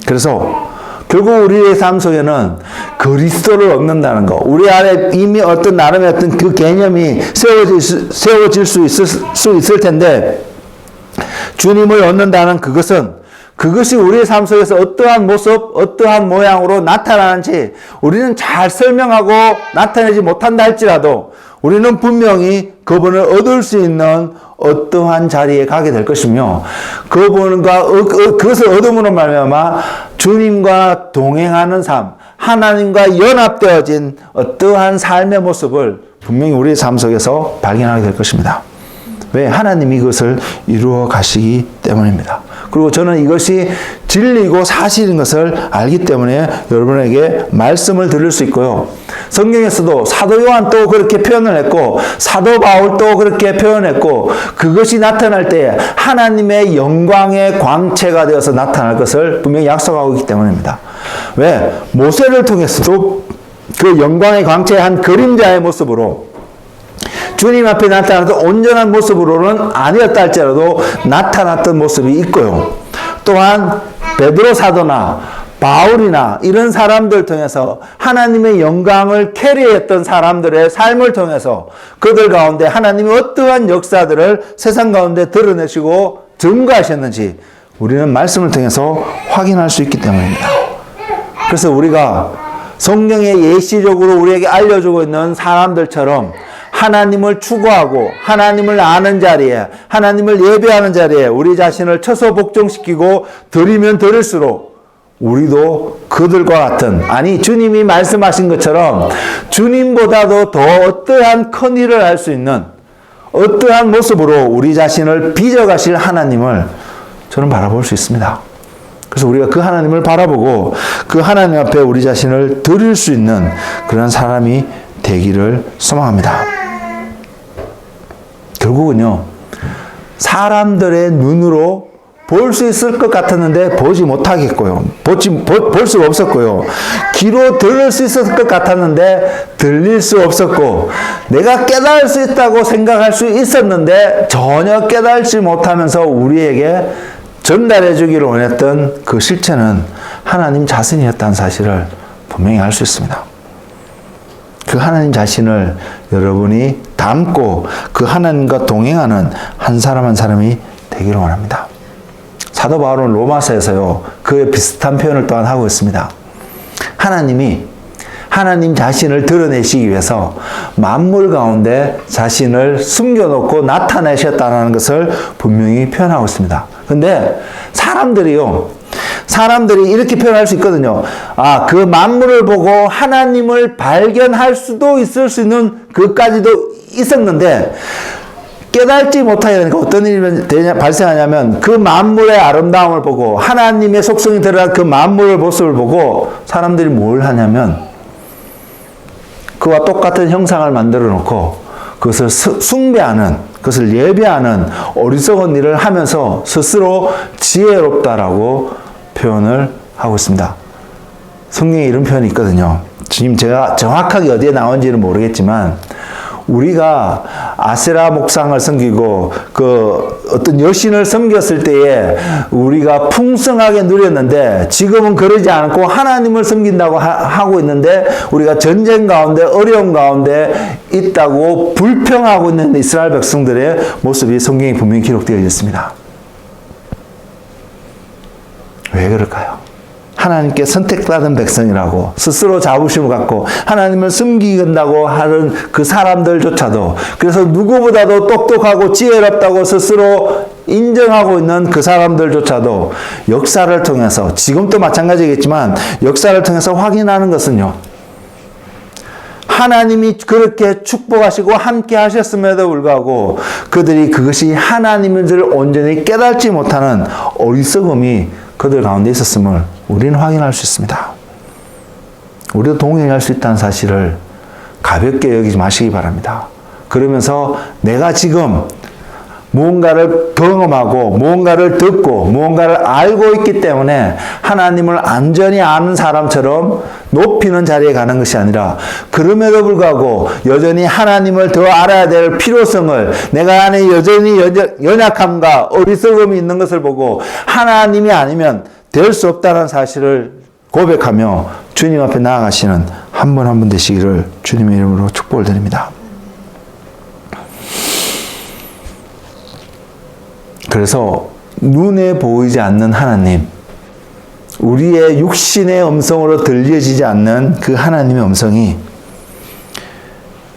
그래서 결국 우리의 삶 속에는 그리스도를 얻는다는 것, 우리 안에 이미 어떤 나름의 어떤 그 개념이 세워질 수 있을 텐데 주님을 얻는다는 그것이 우리의 삶 속에서 어떠한 모습, 어떠한 모양으로 나타나는지 우리는 잘 설명하고 나타내지 못한다 할지라도 우리는 분명히 그분을 얻을 수 있는 어떠한 자리에 가게 될 것이며 그분과 그것을 얻음으로 말미암아 주님과 동행하는 삶, 하나님과 연합되어진 어떠한 삶의 모습을 분명히 우리의 삶 속에서 발견하게 될 것입니다. 왜? 하나님이 그것을 이루어 가시기 때문입니다. 그리고 저는 이것이 진리고 사실인 것을 알기 때문에 여러분에게 말씀을 드릴 수 있고요. 성경에서도 사도 요한도 그렇게 표현을 했고 사도 바울도 그렇게 표현했고 그것이 나타날 때 하나님의 영광의 광채가 되어서 나타날 것을 분명히 약속하고 있기 때문입니다. 왜? 모세를 통해서도 그 영광의 광채의 한 그림자의 모습으로 주님 앞에 나타났던 온전한 모습으로는 아니었다 할지라도 나타났던 모습이 있고요. 또한 베드로 사도나 바울이나 이런 사람들 통해서 하나님의 영광을 캐리했던 사람들의 삶을 통해서 그들 가운데 하나님이 어떠한 역사들을 세상 가운데 드러내시고 증거하셨는지 우리는 말씀을 통해서 확인할 수 있기 때문입니다. 그래서 우리가 성경에 예시적으로 우리에게 알려주고 있는 사람들처럼 하나님을 추구하고 하나님을 아는 자리에 하나님을 예배하는 자리에 우리 자신을 처소 복종시키고 드리면 드릴수록 우리도 그들과 같은 아니 주님이 말씀하신 것처럼 주님보다도 더 어떠한 큰 일을 할 수 있는 어떠한 모습으로 우리 자신을 빚어가실 하나님을 저는 바라볼 수 있습니다. 그래서 우리가 그 하나님을 바라보고 그 하나님 앞에 우리 자신을 드릴 수 있는 그런 사람이 되기를 소망합니다. 결국은요, 사람들의 눈으로 볼 수 있을 것 같았는데 보지 못하겠고요. 볼 수 없었고요. 귀로 들을 수 있을 것 같았는데 들릴 수 없었고 내가 깨달을 수 있다고 생각할 수 있었는데 전혀 깨달지 못하면서 우리에게 전달해 주기를 원했던 그 실체는 하나님 자신이었다는 사실을 분명히 알 수 있습니다. 그 하나님 자신을 여러분이 담고 그 하나님과 동행하는 한 사람 한 사람이 되기를 원합니다. 사도 바울은 로마서에서요, 그에 비슷한 표현을 또한 하고 있습니다. 하나님이 하나님 자신을 드러내시기 위해서 만물 가운데 자신을 숨겨놓고 나타내셨다는 것을 분명히 표현하고 있습니다. 근데 사람들이 이렇게 표현할 수 있거든요. 아, 그 만물을 보고 하나님을 발견할 수도 있을 수 있는 그까지도 있었는데 깨닫지 못하게 되니까 어떤 일이 발생하냐면 그 만물의 아름다움을 보고 하나님의 속성이 드러난 그 만물의 모습을 보고 사람들이 뭘 하냐면 그와 똑같은 형상을 만들어 놓고 그것을 숭배하는, 그것을 예배하는 어리석은 일을 하면서 스스로 지혜롭다라고 표현을 하고 있습니다. 성경에 이런 표현이 있거든요. 지금 제가 정확하게 어디에 나온지는 모르겠지만 우리가 아세라 목상을 섬기고 그 어떤 여신을 섬겼을 때에 우리가 풍성하게 누렸는데 지금은 그러지 않고 하나님을 섬긴다고 하고 있는데 우리가 전쟁 가운데 어려움 가운데 있다고 불평하고 있는 이스라엘 백성들의 모습이 성경에 분명히 기록되어 있습니다. 왜 그럴까요? 하나님께 선택받은 백성이라고 스스로 자부심을 갖고 하나님을 숨기겠다고 하는 그 사람들조차도, 그래서 누구보다도 똑똑하고 지혜롭다고 스스로 인정하고 있는 그 사람들조차도 역사를 통해서, 지금도 마찬가지겠지만 역사를 통해서 확인하는 것은요, 하나님이 그렇게 축복하시고 함께 하셨음에도 불구하고 그들이 그것이 하나님인 줄 온전히 깨닫지 못하는 어리석음이 그들 가운데 있었음을 우리는 확인할 수 있습니다. 우리도 동행할 수 있다는 사실을 가볍게 여기지 마시기 바랍니다. 그러면서 내가 지금 무언가를 경험하고 무언가를 듣고 무언가를 알고 있기 때문에 하나님을 안전히 아는 사람처럼 높이는 자리에 가는 것이 아니라, 그럼에도 불구하고 여전히 하나님을 더 알아야 될 필요성을, 내가 안에 여전히 연약함과 어리석음이 있는 것을 보고 하나님이 아니면 될 수 없다는 사실을 고백하며 주님 앞에 나아가시는 한 분 한 분 되시기를 주님의 이름으로 축복을 드립니다. 그래서 눈에 보이지 않는 하나님, 우리의 육신의 음성으로 들려지지 않는 그 하나님의 음성이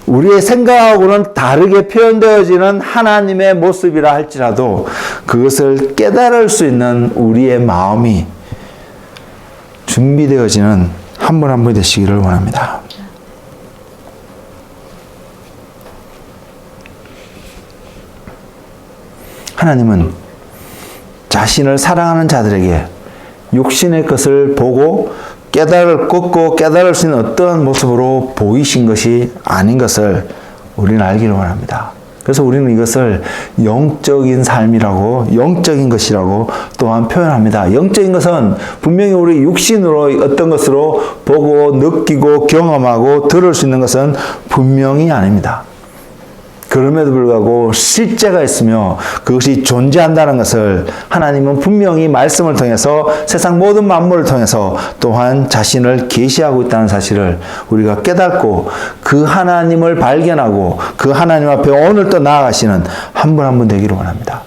우리의 생각하고는 다르게 표현되어지는 하나님의 모습이라 할지라도 그것을 깨달을 수 있는 우리의 마음이 준비되어지는 한 분 한 분이 되시기를 원합니다. 하나님은 자신을 사랑하는 자들에게 육신의 것을 보고 깨달을 수 있는 어떤 모습으로 보이신 것이 아닌 것을 우리는 알기를 원합니다. 그래서 우리는 이것을 영적인 삶이라고, 영적인 것이라고 또한 표현합니다. 영적인 것은 분명히 우리 육신으로 어떤 것으로 보고 느끼고 경험하고 들을 수 있는 것은 분명히 아닙니다. 그럼에도 불구하고 실제가 있으며 그것이 존재한다는 것을 하나님은 분명히 말씀을 통해서, 세상 모든 만물을 통해서 또한 자신을 계시하고 있다는 사실을 우리가 깨닫고 그 하나님을 발견하고 그 하나님 앞에 오늘 또 나아가시는 한 분 한 분 되기를 원합니다.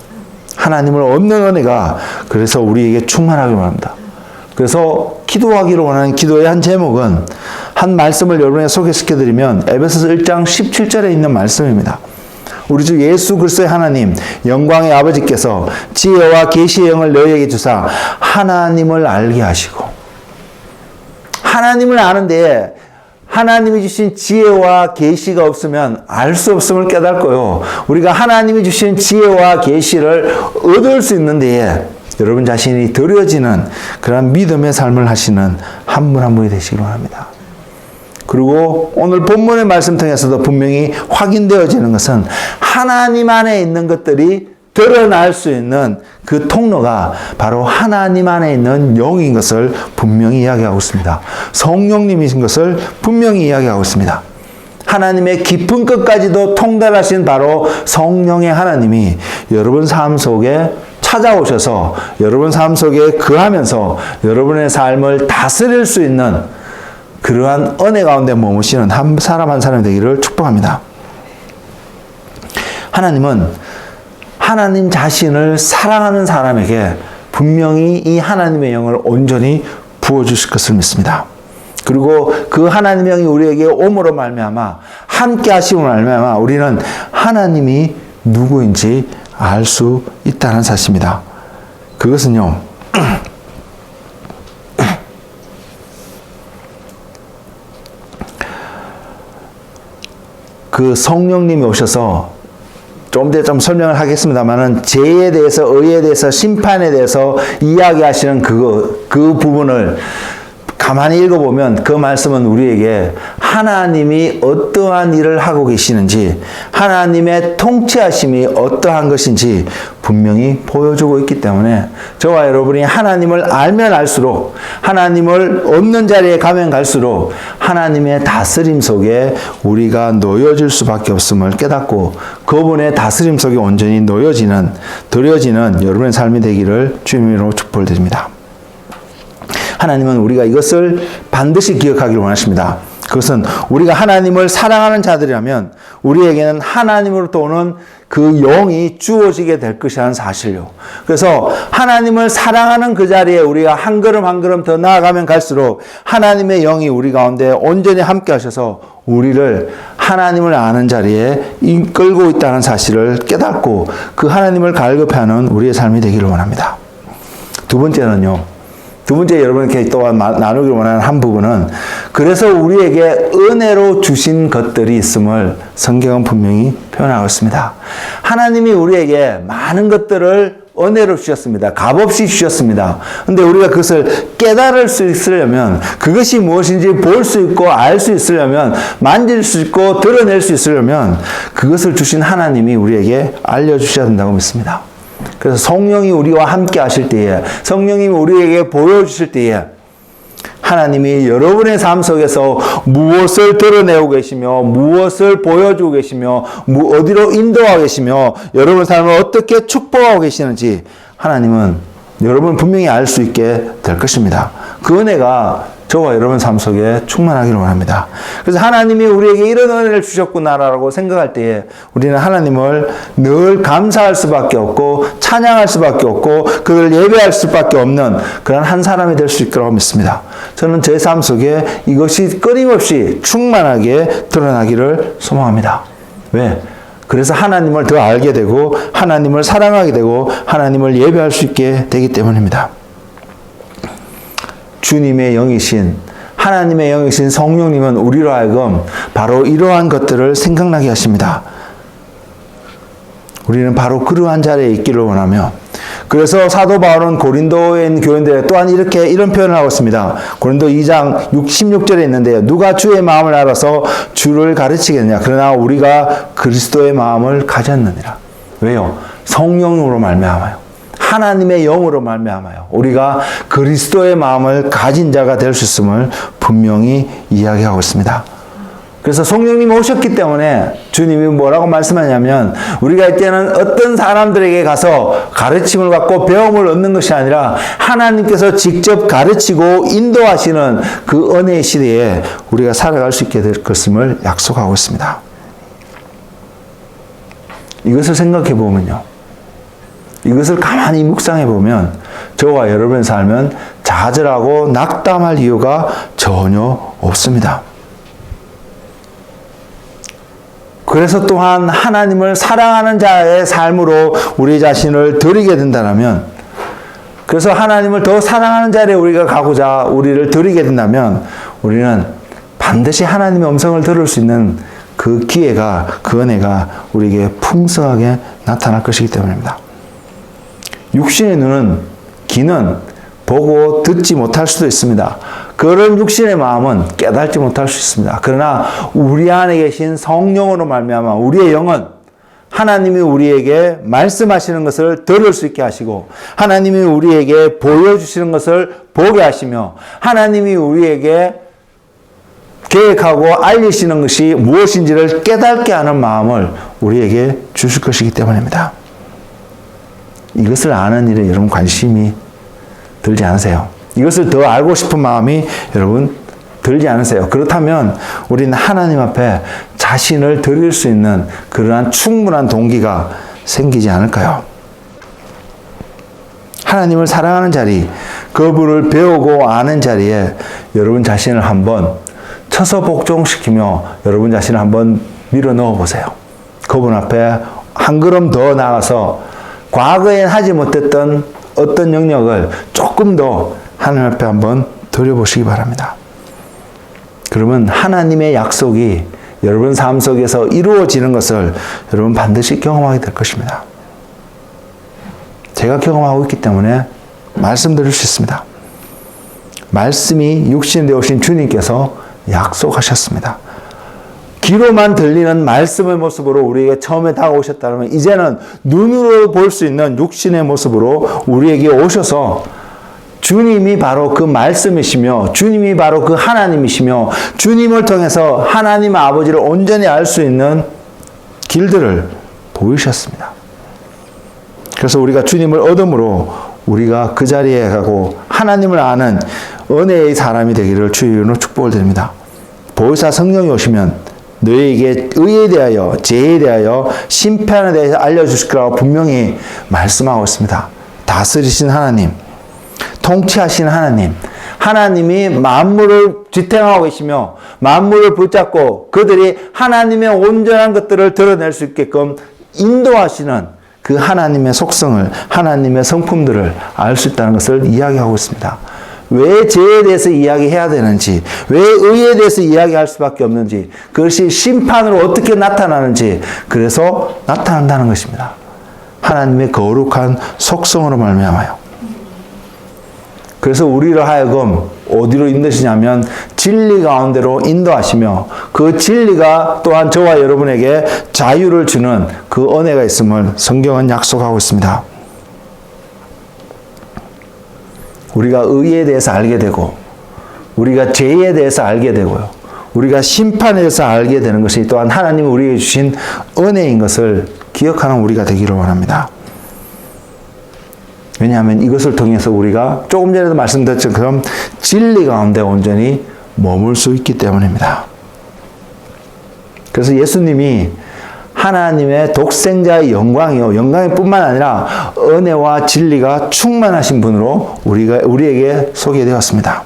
하나님을 얻는 은혜가 그래서 우리에게 충만하기를 원합니다. 그래서 기도하기를 원하는 기도의 한 제목은, 한 말씀을 여러분에게 소개시켜드리면 에베소서 1장 17절에 있는 말씀입니다. 우리 주 예수 그리스도의 하나님, 영광의 아버지께서 지혜와 계시의 영을 너희에게 주사 하나님을 알게 하시고, 하나님을 아는데 하나님이 주신 지혜와 계시가 없으면 알 수 없음을 깨닫고요, 우리가 하나님이 주신 지혜와 계시를 얻을 수 있는 데에 여러분 자신이 드려지는 그런 믿음의 삶을 하시는 한 분 한 분이 되시길 원합니다. 그리고 오늘 본문의 말씀 통해서도 분명히 확인되어지는 것은 하나님 안에 있는 것들이 드러날 수 있는 그 통로가 바로 하나님 안에 있는 영인 것을 분명히 이야기하고 있습니다. 성령님이신 것을 분명히 이야기하고 있습니다. 하나님의 깊은 끝까지도 통달하신 바로 성령의 하나님이 여러분 삶 속에 찾아오셔서 여러분 삶 속에 거하면서 여러분의 삶을 다스릴 수 있는 그러한 은혜 가운데 머무시는 한 사람 한 사람이 되기를 축복합니다. 하나님은 하나님 자신을 사랑하는 사람에게 분명히 이 하나님의 영을 온전히 부어주실 것을 믿습니다. 그리고 그 하나님의 영이 우리에게 옴으로 말미암아, 함께 하심으로 말미암아 우리는 하나님이 누구인지 알 수 있다는 사실입니다. 그것은요, 그 성령님이 오셔서, 좀 더 좀 설명을 하겠습니다만은, 죄에 대해서, 의에 대해서, 심판에 대해서 이야기하시는 그 부분을 가만히 읽어보면 그 말씀은 우리에게 하나님이 어떠한 일을 하고 계시는지, 하나님의 통치하심이 어떠한 것인지 분명히 보여주고 있기 때문에 저와 여러분이 하나님을 알면 알수록, 하나님을 얻는 자리에 가면 갈수록 하나님의 다스림 속에 우리가 놓여질 수밖에 없음을 깨닫고 그분의 다스림 속에 온전히 드려지는 여러분의 삶이 되기를 주님으로 축복을 드립니다. 하나님은 우리가 이것을 반드시 기억하기를 원하십니다. 그것은 우리가 하나님을 사랑하는 자들이라면 우리에게는 하나님으로부터 오는 그 영이 주어지게 될 것이라는 사실요. 그래서 하나님을 사랑하는 그 자리에 우리가 한 걸음 한 걸음 더 나아가면 갈수록 하나님의 영이 우리 가운데 온전히 함께 하셔서 우리를 하나님을 아는 자리에 이끌고 있다는 사실을 깨닫고 그 하나님을 갈급해하는 우리의 삶이 되기를 원합니다. 두 번째는요. 두 번째 여러분께 또한 나누기를 원하는 한 부분은 그래서 우리에게 은혜로 주신 것들이 있음을 성경은 분명히 표현하고 있습니다. 하나님이 우리에게 많은 것들을 은혜로 주셨습니다. 값없이 주셨습니다. 근데 우리가 그것을 깨달을 수 있으려면 그것이 무엇인지 볼 수 있고 알 수 있으려면 만질 수 있고 드러낼 수 있으려면 그것을 주신 하나님이 우리에게 알려주셔야 된다고 믿습니다. 그래서 성령이 우리와 함께 하실 때에 성령이 우리에게 보여주실 때에 하나님이 여러분의 삶 속에서 무엇을 드러내고 계시며 무엇을 보여주고 계시며 어디로 인도하고 계시며 여러분 삶을 어떻게 축복하고 계시는지 하나님은 여러분 분명히 알 수 있게 될 것입니다. 그 은혜가 저와 여러분 삶 속에 충만하기를 원합니다. 그래서 하나님이 우리에게 이런 은혜를 주셨구나라고 생각할 때에 우리는 하나님을 늘 감사할 수밖에 없고 찬양할 수밖에 없고 그를 예배할 수밖에 없는 그런 한 사람이 될 수 있도록 믿습니다. 저는 제 삶 속에 이것이 끊임없이 충만하게 드러나기를 소망합니다. 왜? 그래서 하나님을 더 알게 되고 하나님을 사랑하게 되고 하나님을 예배할 수 있게 되기 때문입니다. 주님의 영이신 하나님의 영이신 성령님은 우리로 하여금 바로 이러한 것들을 생각나게 하십니다. 우리는 바로 그러한 자리에 있기를 원하며 그래서 사도 바울은 고린도에 있는 교인들에 또한 이런 표현을 하고 있습니다. 고린도 2장 16절에 있는데요. 누가 주의 마음을 알아서 주를 가르치겠느냐. 그러나 우리가 그리스도의 마음을 가졌느니라. 왜요? 성령으로 말미암아요. 하나님의 영으로 말미암아요. 우리가 그리스도의 마음을 가진 자가 될 수 있음을 분명히 이야기하고 있습니다. 그래서 성령님이 오셨기 때문에 주님이 뭐라고 말씀하냐면 우리가 이때는 어떤 사람들에게 가서 가르침을 받고 배움을 얻는 것이 아니라 하나님께서 직접 가르치고 인도하시는 그 은혜의 시대에 우리가 살아갈 수 있게 될 것임을 약속하고 있습니다. 이것을 생각해 보면요. 이것을 가만히 묵상해 보면 저와 여러분의 삶은 좌절하고 낙담할 이유가 전혀 없습니다. 그래서 또한 하나님을 사랑하는 자의 삶으로 우리 자신을 드리게 된다면 그래서 하나님을 더 사랑하는 자리에 우리가 가고자 우리를 드리게 된다면 우리는 반드시 하나님의 음성을 들을 수 있는 그 기회가 그 은혜가 우리에게 풍성하게 나타날 것이기 때문입니다. 육신의 눈은 귀는 보고 듣지 못할 수도 있습니다. 그런 육신의 마음은 깨닫지 못할 수 있습니다. 그러나 우리 안에 계신 성령으로 말미암아 우리의 영은 하나님이 우리에게 말씀하시는 것을 들을 수 있게 하시고 하나님이 우리에게 보여주시는 것을 보게 하시며 하나님이 우리에게 계획하고 알리시는 것이 무엇인지를 깨닫게 하는 마음을 우리에게 주실 것이기 때문입니다. 이것을 아는 일에 여러분 관심이 들지 않으세요? 이것을 더 알고 싶은 마음이 여러분 들지 않으세요? 그렇다면 우리는 하나님 앞에 자신을 드릴 수 있는 그러한 충분한 동기가 생기지 않을까요? 하나님을 사랑하는 자리, 그분을 배우고 아는 자리에 여러분 자신을 한번 쳐서 복종시키며 여러분 자신을 한번 밀어 넣어 보세요. 그분 앞에 한 걸음 더 나가서 과거엔 하지 못했던 어떤 영역을 조금 더 하나님 앞에 한번 드려보시기 바랍니다. 그러면 하나님의 약속이 여러분 삶 속에서 이루어지는 것을 여러분 반드시 경험하게 될 것입니다. 제가 경험하고 있기 때문에 말씀드릴 수 있습니다. 말씀이 육신되어 오신 주님께서 약속하셨습니다. 귀로만 들리는 말씀의 모습으로 우리에게 처음에 다가오셨다면 이제는 눈으로 볼 수 있는 육신의 모습으로 우리에게 오셔서 주님이 바로 그 말씀이시며 주님이 바로 그 하나님이시며 주님을 통해서 하나님 아버지를 온전히 알 수 있는 길들을 보이셨습니다. 그래서 우리가 주님을 얻음으로 우리가 그 자리에 가고 하나님을 아는 은혜의 사람이 되기를 주의 이름으로 축복을 드립니다. 보혜사 성령이 오시면 너희에게 의에 대하여 죄에 대하여 심판에 대해서 알려주실 거라고 분명히 말씀하고 있습니다. 다스리신 하나님, 통치하신 하나님, 하나님이 만물을 지탱하고 계시며 만물을 붙잡고 그들이 하나님의 온전한 것들을 드러낼 수 있게끔 인도하시는 그 하나님의 속성을, 하나님의 성품들을 알 수 있다는 것을 이야기하고 있습니다. 왜 죄에 대해서 이야기해야 되는지, 왜 의에 대해서 이야기할 수밖에 없는지, 그것이 심판으로 어떻게 나타나는지, 그래서 나타난다는 것입니다. 하나님의 거룩한 속성으로 말미암아요. 그래서 우리를 하여금 어디로 인도하시냐면 진리 가운데로 인도하시며 그 진리가 또한 저와 여러분에게 자유를 주는 그 은혜가 있음을 성경은 약속하고 있습니다. 우리가 의에 대해서 알게 되고 우리가 죄에 대해서 알게 되고요. 우리가 심판에 대해서 알게 되는 것이 또한 하나님이 우리에게 주신 은혜인 것을 기억하는 우리가 되기를 원합니다. 왜냐하면 이것을 통해서 우리가 조금 전에도 말씀드렸던 것처럼 진리 가운데 온전히 머물 수 있기 때문입니다. 그래서 예수님이 하나님의 독생자의 영광이요, 영광이 뿐만 아니라 은혜와 진리가 충만하신 분으로 우리에게 소개되었습니다.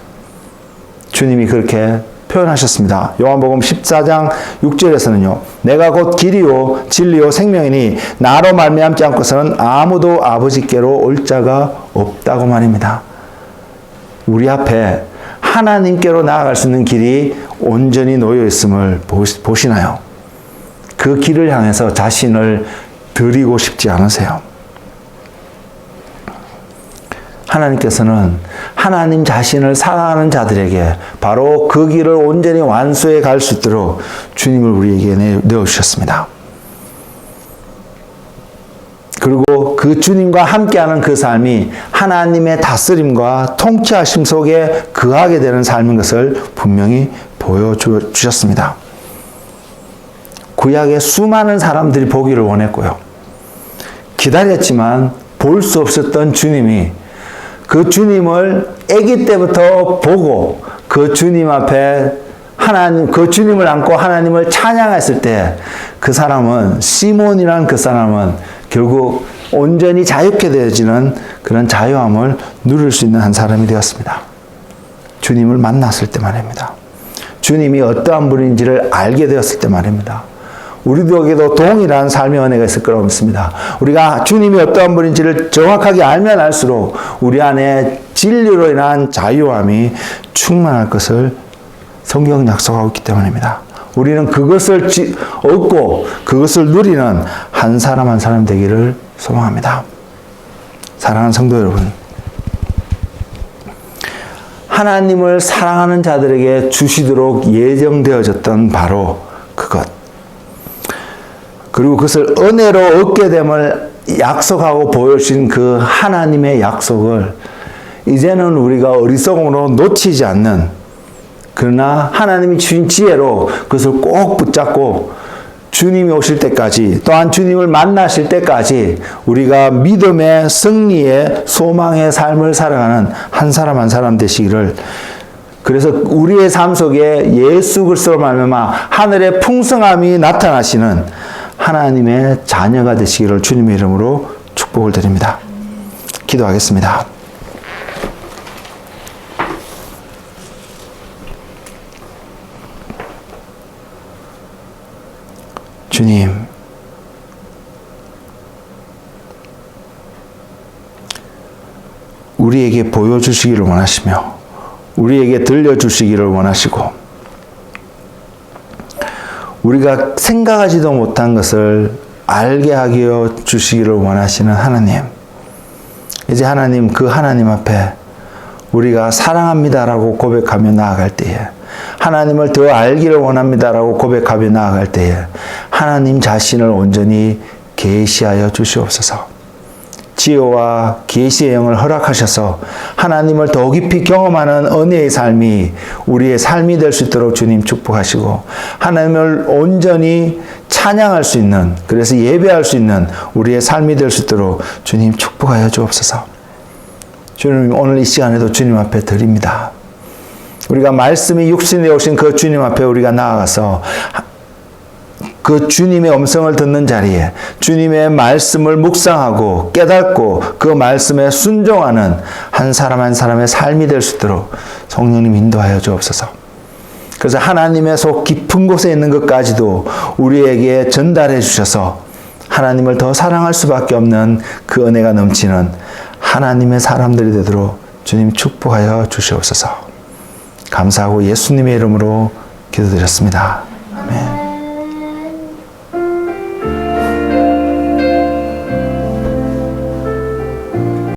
주님이 그렇게 표현하셨습니다. 요한복음 14장 6절에서는요. 내가 곧 길이요 진리요 생명이니 나로 말미암지 않고서는 아무도 아버지께로 올 자가 없다고 말입니다. 우리 앞에 하나님께로 나아갈 수 있는 길이 온전히 놓여 있음을 보시나요? 그 길을 향해서 자신을 드리고 싶지 않으세요? 하나님께서는 하나님 자신을 사랑하는 자들에게 바로 그 길을 온전히 완수해 갈 수 있도록 주님을 우리에게 내어주셨습니다. 그리고 그 주님과 함께하는 그 삶이 하나님의 다스림과 통치하심 속에 거하게 되는 삶인 것을 분명히 보여주셨습니다. 구약의 수많은 사람들이 보기를 원했고요. 기다렸지만 볼 수 없었던 주님이 그 주님을 아기 때부터 보고 그 주님 앞에 그 주님을 안고 하나님을 찬양했을 때 그 사람은, 시몬이란 그 사람은 결국 온전히 자유케 되어지는 그런 자유함을 누릴 수 있는 한 사람이 되었습니다. 주님을 만났을 때 말입니다. 주님이 어떠한 분인지를 알게 되었을 때 말입니다. 우리에게도 동일한 삶의 은혜가 있을 거라고 믿습니다. 우리가 주님이 어떠한 분인지를 정확하게 알면 알수록 우리 안에 진리로 인한 자유함이 충만할 것을 성경은 약속하고 있기 때문입니다. 우리는 그것을 얻고 그것을 누리는 한 사람 한 사람 되기를 소망합니다. 사랑하는 성도 여러분, 하나님을 사랑하는 자들에게 주시도록 예정되어졌던 바로 그것, 그리고 그것을 은혜로 얻게 됨을 약속하고 보여주신 그 하나님의 약속을 이제는 우리가 어리석음으로 놓치지 않는, 그러나 하나님이 주신 지혜로 그것을 꼭 붙잡고 주님이 오실 때까지, 또한 주님을 만나실 때까지 우리가 믿음의 승리의 소망의 삶을 살아가는 한 사람 한 사람 되시기를, 그래서 우리의 삶 속에 예수 그리스도로 말미암아 하늘의 풍성함이 나타나시는 하나님의 자녀가 되시기를 주님의 이름으로 축복을 드립니다. 기도하겠습니다. 주님, 우리에게 보여주시기를 원하시며 우리에게 들려주시기를 원하시고 우리가 생각하지도 못한 것을 알게 하여 주시기를 원하시는 하나님, 이제 하나님, 그 하나님 앞에 우리가 사랑합니다라고 고백하며 나아갈 때에, 하나님을 더 알기를 원합니다라고 고백하며 나아갈 때에 하나님 자신을 온전히 계시하여 주시옵소서. 지혜와 계시의 영을 허락하셔서 하나님을 더 깊이 경험하는 은혜의 삶이 우리의 삶이 될 수 있도록 주님 축복하시고, 하나님을 온전히 찬양할 수 있는, 그래서 예배할 수 있는 우리의 삶이 될 수 있도록 주님 축복하여 주옵소서. 주님, 오늘 이 시간에도 주님 앞에 드립니다. 우리가 말씀이 육신이 되오신 그 주님 앞에 우리가 나아가서 그 주님의 음성을 듣는 자리에 주님의 말씀을 묵상하고 깨닫고 그 말씀에 순종하는 한 사람 한 사람의 삶이 될 수 있도록 성령님 인도하여 주옵소서. 그래서 하나님의 속 깊은 곳에 있는 것까지도 우리에게 전달해 주셔서 하나님을 더 사랑할 수밖에 없는 그 은혜가 넘치는 하나님의 사람들이 되도록 주님 축복하여 주시옵소서. 감사하고 예수님의 이름으로 기도드렸습니다.